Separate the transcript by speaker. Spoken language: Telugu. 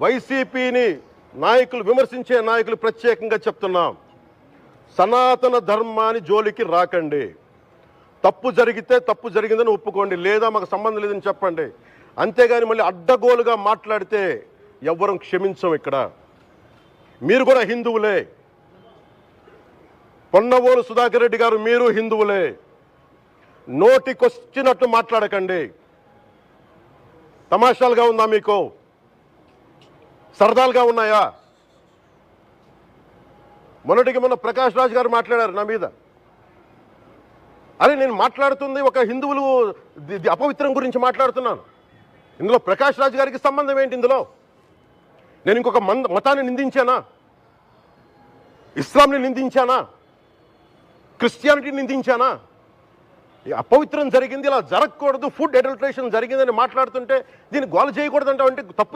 Speaker 1: వైసీపీని నాయకులు విమర్శించే నాయకులు ప్రత్యేకంగా చెప్తున్నాం, సనాతన ధర్మాన్ని జోలికి రాకండి. తప్పు జరిగితే తప్పు జరిగిందని ఒప్పుకోండి, లేదా మాకు సంబంధం లేదని చెప్పండి. అంతేగాని మళ్ళీ అడ్డగోలుగా మాట్లాడితే ఎవ్వరం క్షమించం. ఇక్కడ మీరు కూడా హిందువులే, పొన్నవోలు సుధాకర్ రెడ్డి గారు మీరు హిందువులే. నోటికొచ్చినట్టు మాట్లాడకండి. తమాషాలుగా ఉందా మీకు? సరదాలుగా ఉన్నాయా? మొన్నటికి మొన్న ప్రకాష్ రాజ్ గారు మాట్లాడారు నా మీద. అరే నేను మాట్లాడుతుంది ఒక హిందువులు అపవిత్రం గురించి మాట్లాడుతున్నాను. ఇందులో ప్రకాష్ రాజ్ గారికి సంబంధం ఏంటి? ఇందులో నేను ఇంకొక మతాన్ని నిందించానా? ఇస్లాంని నిందించానా? క్రిస్టియానిటీని నిందించానా? అపవిత్రం జరిగింది, ఇలా జరగకూడదు, ఫుడ్ అడల్టరేషన్ జరిగిందని మాట్లాడుతుంటే దీన్ని గోల చేయకూడదంటే తప్పు